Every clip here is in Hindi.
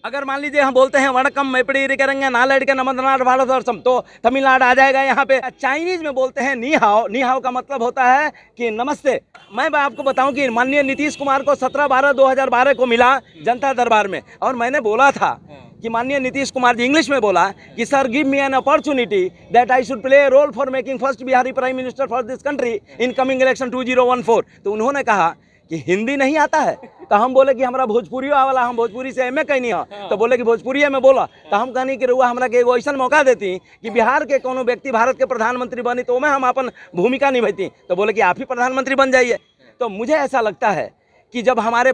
अगर मान लीजिए हम बोलते हैं वणकम मैपड़ी करेंगे नालेड के नमदनाथ भारत वर्षम, तो तमिलनाडु आ जाएगा यहाँ पे। चाइनीज में बोलते हैं नी हाओ, नी हाओ का मतलब होता है कि नमस्ते। मैं आपको बताऊं कि माननीय नीतीश कुमार को 17/12/2012 को मिला जनता दरबार में, और मैंने बोला था कि माननीय नीतीश कुमार जी इंग्लिश में बोला कि sir give me an opportunity that I should play a role for making first Bihari prime minister for this country in coming election 2014। तो उन्होंने कहा कि हिंदी नहीं आता है, तो हम बोले कि हमारा भोजपुरी वाला, हम भोजपुरी से एमए कहनी हो, तो बोले कि भोजपुरी में बोला। तो हम कहनी कि रुआ हमरा के एगो ऐसा मौका देती कि बिहार के कोनो व्यक्ति भारत के प्रधानमंत्री बनी तो मैं हम अपन भूमिका निभाती, तो बोले कि आप ही प्रधानमंत्री बन जाइए। तो मुझे ऐसा लगता है कि जब हमारे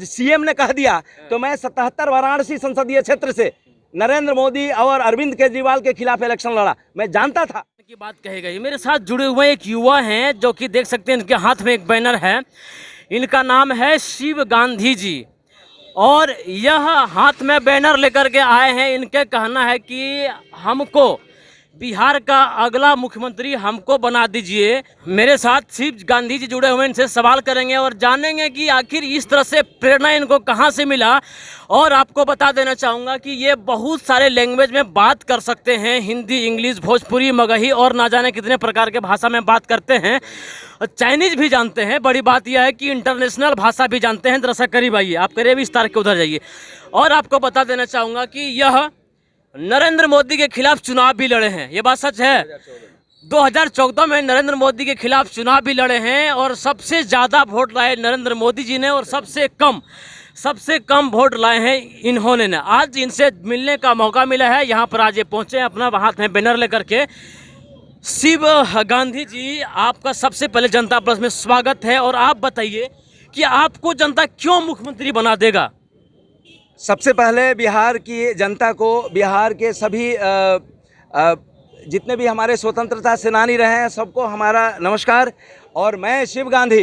सीएम ने कह दिया, तो मैं 77 वाराणसी संसदीय क्षेत्र से नरेंद्र मोदी और अरविंद केजरीवाल के खिलाफ इलेक्शन लड़ा। मैं जानता था की बात कही गई। मेरे साथ जुड़े हुए एक युवा हैं जो कि देख सकते हैं, इनके हाथ में एक बैनर है, इनका नाम है शिव गांधी जी, और यह हाथ में बैनर लेकर के आए हैं। इनके कहना है कि हमको बिहार का अगला मुख्यमंत्री हमको बना दीजिए। मेरे साथ शिव गांधी जी जुड़े हुए, इनसे सवाल करेंगे और जानेंगे कि आखिर इस तरह से प्रेरणा इनको कहां से मिला। और आपको बता देना चाहूँगा कि ये बहुत सारे लैंग्वेज में बात कर सकते हैं, हिंदी, इंग्लिश, भोजपुरी, मगही और ना जाने कितने प्रकार के भाषा में बात करते हैं। चाइनीज भी जानते हैं। बड़ी बात यह है कि इंटरनेशनल भाषा भी जानते हैं। दरअसल करीब आइए, आप करीब इस तार के उधर जाइए। और आपको बता देना चाहूँगा कि यह नरेंद्र मोदी के खिलाफ चुनाव भी लड़े हैं। ये बात सच है। 2014 में नरेंद्र मोदी के खिलाफ चुनाव भी लड़े हैं और सबसे ज़्यादा वोट लाए नरेंद्र मोदी जी ने, और सबसे कम वोट लाए हैं इन्होंने ने। आज इनसे मिलने का मौका मिला है, यहाँ पर आज ये पहुँचे हैं अपना हाथ में बैनर लेकर के। शिव गांधी जी, आपका सबसे पहले जनता प्लस में स्वागत है, और आप बताइए कि आपको जनता क्यों मुख्यमंत्री बना देगा? सबसे पहले बिहार की जनता को, बिहार के सभी जितने भी हमारे स्वतंत्रता सेनानी रहे हैं, सबको हमारा नमस्कार। और मैं Shiv Gandhi,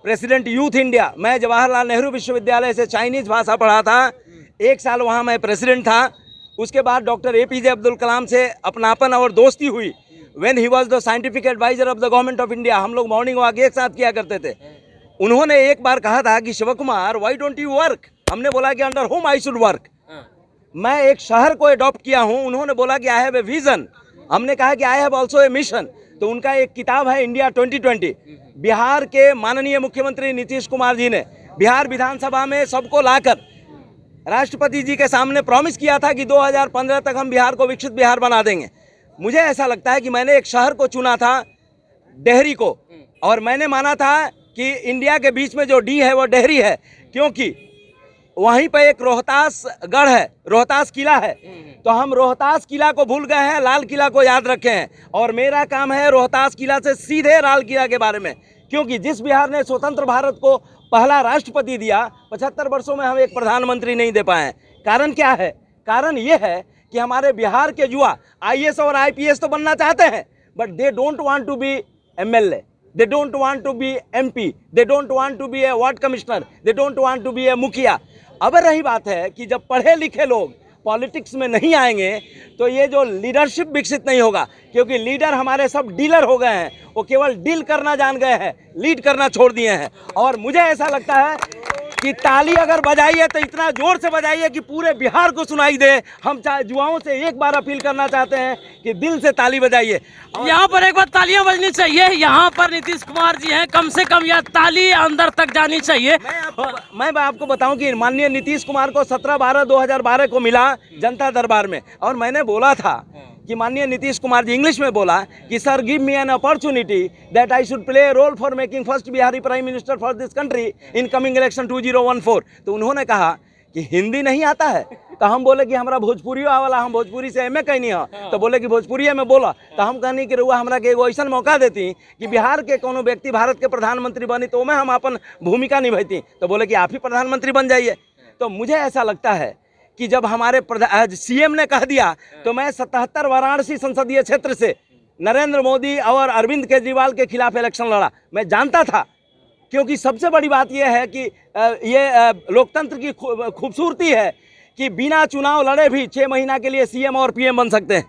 president youth India, मैं जवाहरलाल नेहरू विश्वविद्यालय से चाइनीज़ भाषा पढ़ा था। 1 साल वहाँ मैं प्रेसिडेंट था। उसके बाद डॉक्टर APJ अब्दुल कलाम से अपनापन और दोस्ती हुई। When he was the scientific adviser of the government of India, हम लोग मॉर्निंग वॉक एक साथ किया करते थे। उन्होंने एक बार कहा था कि Shiv Kumar why don't you work. हमने बोला कि under home I should work. मैं एक शहर को अडॉप्ट किया हूं। उन्होंने बोला कि आई हैव ए विजन। हमने कहा कि I have also a mission. तो उनका एक किताब है इंडिया 2020। बिहार के माननीय मुख्यमंत्री नीतीश कुमार जी ने बिहार विधानसभा में सबको लाकर राष्ट्रपति जी के सामने प्रॉमिस किया था कि 2015 तक हम बिहार को विकसित बिहार बना देंगे। मुझे ऐसा लगता है कि मैंने एक शहर को चुना था, डेहरी को, और मैंने माना था कि इंडिया के बीच में जो डी है वो डेहरी है, क्योंकि वहीं पे एक रोहतास गढ़ है, रोहतास किला है। तो हम रोहतास किला को भूल गए हैं, लाल किला को याद रखे हैं। और मेरा काम है रोहतास किला से सीधे लाल किला के बारे में, क्योंकि जिस बिहार ने स्वतंत्र भारत को पहला राष्ट्रपति दिया, 75 वर्षों में हम एक प्रधानमंत्री नहीं दे पाए। कारण क्या है? कारण ये है कि हमारे बिहार के युवा IAS और IPS तो बनना चाहते हैं, but they don't want to be MLA, they don't want to be MP, they don't want to be a ward commissioner, they don't want to be a मुखिया। अब रही बात है कि जब पढ़े लिखे लोग पॉलिटिक्स में नहीं आएंगे तो ये जो लीडरशिप विकसित नहीं होगा, क्योंकि लीडर हमारे सब डीलर हो गए हैं। वो केवल डील करना जान गए हैं, लीड करना छोड़ दिए हैं। और मुझे ऐसा लगता है कि ताली अगर बजाइए तो इतना जोर से बजाइए कि पूरे बिहार को सुनाई दे। हम युवाओं से एक बार अपील करना चाहते हैं कि दिल से ताली बजाइए। यहाँ पर एक बार तालियां बजनी चाहिए। यहाँ पर नीतीश कुमार जी हैं, कम से कम यह ताली अंदर तक जानी चाहिए। मैं आपको बताऊं कि माननीय नीतीश कुमार को 17/12/2012 को मिला जनता दरबार में, और मैंने बोला था कि माननीय नीतीश कुमार जी इंग्लिश में बोला कि sir give me an opportunity that I should play a role for making first Bihari prime minister for this country in coming election 2014। तो उन्होंने कहा कि हिंदी नहीं आता है, तो हम बोले कि हमारा भोजपुरी वाला, हम भोजपुरी से एमए कहनी हो, तो बोले कि भोजपुरी में बोला। तो हम कहनी कि रुआ हमरा के एगो ऐसा मौका देती कि बिहार के कोनो व्यक्ति भारत के प्रधानमंत्री बनी तो मैं हम अपन भूमिका निभाती, तो बोले कि आप ही प्रधानमंत्री बन जाइए। तो मुझे ऐसा लगता है कि जब हमारे CM ने कह दिया, तो मैं 77 वाराणसी संसदीय क्षेत्र से नरेंद्र मोदी और अरविंद केजरीवाल के खिलाफ इलेक्शन लड़ा। मैं जानता था, क्योंकि सबसे बड़ी बात यह है कि ये लोकतंत्र की खूबसूरती है कि बिना चुनाव लड़े भी 6 महीना के लिए CM और PM बन सकते हैं।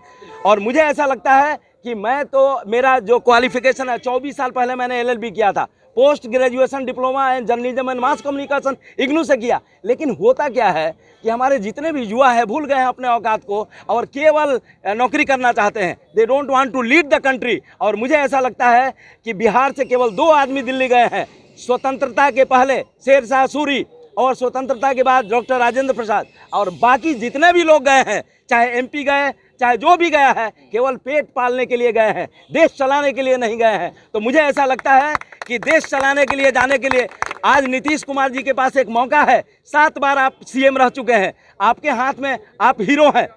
और मुझे ऐसा लगता है कि मैं तो मेरा जो क्वालिफिकेशन है 24 साल पहले मैंने LLB किया था, post graduation diploma in journalism and mass communication IGNOU से किया। लेकिन होता क्या है कि हमारे जितने भी युवा हैं भूल गए हैं अपने औकात को और केवल नौकरी करना चाहते हैं। They don't want to lead the country. और मुझे ऐसा लगता है कि बिहार से केवल 2 आदमी दिल्ली गए हैं, स्वतंत्रता के पहले शेरशाह सूरी और स्वतंत्रता के बाद डॉक्टर राजेंद्र प्रसाद, और बाकी जितने भी लोग गए हैं, चाहे MP गए, चाहे जो भी गया है, केवल पेट पालने के लिए गए हैं, देश चलाने के लिए नहीं गए हैं। तो मुझे ऐसा लगता है कि देश चलाने के लिए जाने के लिए आज नीतीश कुमार जी के पास एक मौका है। 7 बार आप CM रह चुके हैं, आपके हाथ में आप हीरो हैं।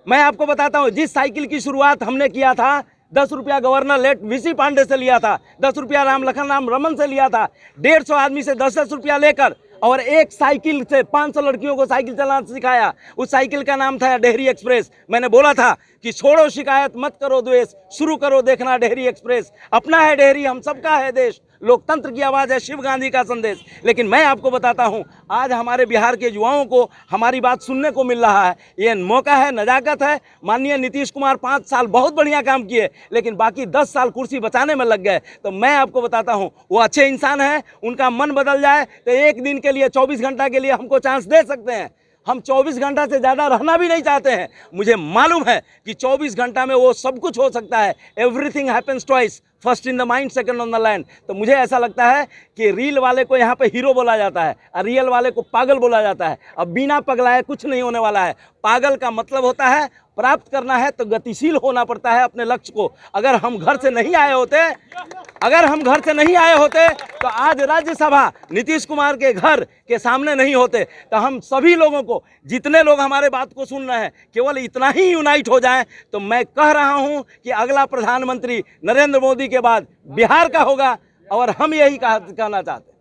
मैं आपको बताता हूं, जिस साइकिल की शुरुआत हमने किया था 10 रुपया गवर्नर लेट VC पांडे से लिया था, 10 रुपया राम लखन राम रमन से लिया था, 150 आदमी से 10-10 रुपया लेकर और एक साइकिल से 500 लड़कियों को साइकिल चलाना सिखाया। उस साइकिल का नाम था डेहरी एक्सप्रेस। मैंने बोला था कि छोड़ो शिकायत मत करो द्वेष, शुरू करो देखना डेहरी एक्सप्रेस। अपना है डेहरी, हम सबका है देश, लोकतंत्र की आवाज़ है शिव गांधी का संदेश। लेकिन मैं आपको बताता हूं, आज हमारे बिहार के युवाओं को हमारी बात सुनने को मिल रहा है। ये मौका है, नजाकत है। माननीय नीतीश कुमार 5 साल बहुत बढ़िया काम किए, लेकिन बाकी 10 साल कुर्सी बचाने में लग गए। तो मैं आपको बताता हूं, वो अच्छे इंसान हैं, उनका मन बदल जाए तो एक दिन के लिए 24 घंटा के लिए हमको चांस दे सकते हैं। हम 24 घंटा से ज़्यादा रहना भी नहीं चाहते हैं। मुझे मालूम है कि 24 घंटा में वो सब कुछ हो सकता है। Everything happens twice, first in the mind second on the land. तो मुझे ऐसा लगता है कि रील वाले को यहाँ पे हीरो बोला जाता है और रियल वाले को पागल बोला जाता है। अब बिना पगलाए कुछ नहीं होने वाला है। पागल का मतलब होता है प्राप्त करना है तो गतिशील होना पड़ता है अपने लक्ष्य को। अगर हम घर से नहीं आए होते तो आज राज्यसभा नीतीश कुमार के घर के सामने नहीं होते। तो हम सभी लोगों को, जितने लोग हमारे बात को सुन रहे हैं, केवल इतना ही यूनाइट हो जाए। तो मैं कह रहा हूं कि अगला प्रधानमंत्री नरेंद्र मोदी के बाद बिहार का होगा और हम यही कहना चाहते हैं।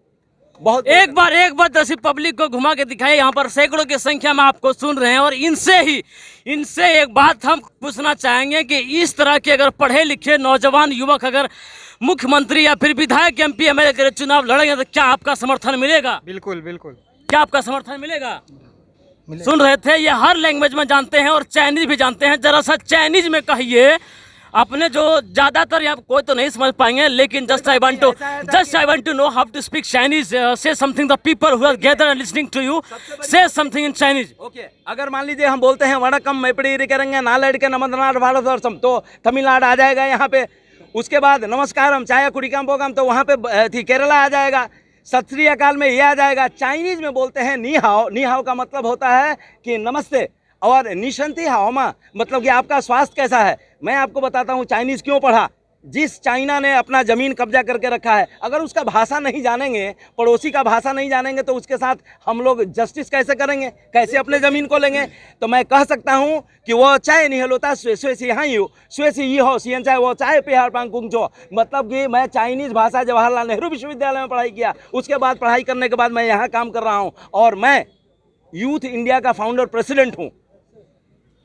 बहुत एक बार दरअसल पब्लिक को घुमा के दिखाइए। यहाँ पर सैकड़ों की संख्या में आपको सुन रहे हैं और इनसे एक बात हम पूछना चाहेंगे कि इस तरह के अगर पढ़े लिखे नौजवान युवक अगर मुख्यमंत्री या फिर विधायक MP MLA के चुनाव लड़ेंगे तो क्या आपका समर्थन मिलेगा? बिल्कुल बिल्कुल। क्या आपका समर्थन मिलेगा? सुन रहे थे, ये हर लैंग्वेज में जानते हैं और चाइनीज भी जानते हैं। जरा सा चाइनीज में कहिए अपने, जो ज्यादातर यहाँ कोई तो नहीं समझ पाएंगे, लेकिन just I want to know how to speak Chinese. Say something the people who are gather and listening to you, say something in Chinese. Okay, अगर मान लीजिए हम बोलते हैं वड़कम मैपड़ी करेंगे नालड़ के नमदनाथ भारतवर्षम, तो तमिलनाडु आ जाएगा यहाँ पे। उसके बाद नमस्कारम चाया कुड़िकम पोगम, तो वहाँ पे केरला आ जाएगा। सत श्री अकाल में ये आ जाएगा। चाइनीज में बोलते हैं नी हाओ। नी हाओ का मतलब होता है कि नमस्ते, और निशंति हाओमा मतलब कि आपका स्वास्थ्य कैसा है। मैं आपको बताता हूँ चाइनीज़ क्यों पढ़ा। जिस चाइना ने अपना ज़मीन कब्जा करके रखा है, अगर उसका भाषा नहीं जानेंगे, पड़ोसी का भाषा नहीं जानेंगे, तो उसके साथ हम लोग जस्टिस कैसे करेंगे, कैसे अपने ज़मीन को लेंगे। तो मैं कह सकता हूँ कि वो चाहे नहीं होता स्वेसी हाँ यू स्वेसी ये हो सीएन चाहे वो चाहे पेहार पांगकुंग चो। मतलब कि मैं चाइनीज़ भाषा जवाहरलाल नेहरू विश्वविद्यालय में पढ़ाई किया, उसके बाद पढ़ाई करने के बाद मैं यहाँ काम कर रहा हूँ और मैं यूथ इंडिया का फाउंडर प्रेसिडेंट हूँ।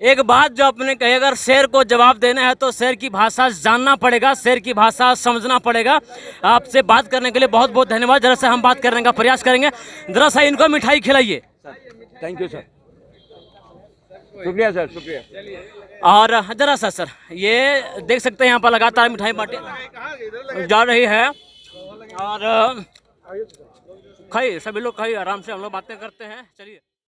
एक बात जो आपने कही, अगर शेर को जवाब देना है तो शेर की भाषा जानना पड़ेगा, शेर की भाषा समझना पड़ेगा। आपसे बात करने के लिए बहुत बहुत धन्यवाद। जरा सा हम बात करने का प्रयास करेंगे। जरा सा इनको मिठाई खिलाइए। थैंक यू सर, शुक्रिया सर, शुक्रिया। और जरा सा सर, ये देख सकते हैं यहाँ पर लगातार मिठाई बांटी जा रही है और खाइए, सभी लोग खाइए, आराम से हम लोग बातें करते हैं। चलिए।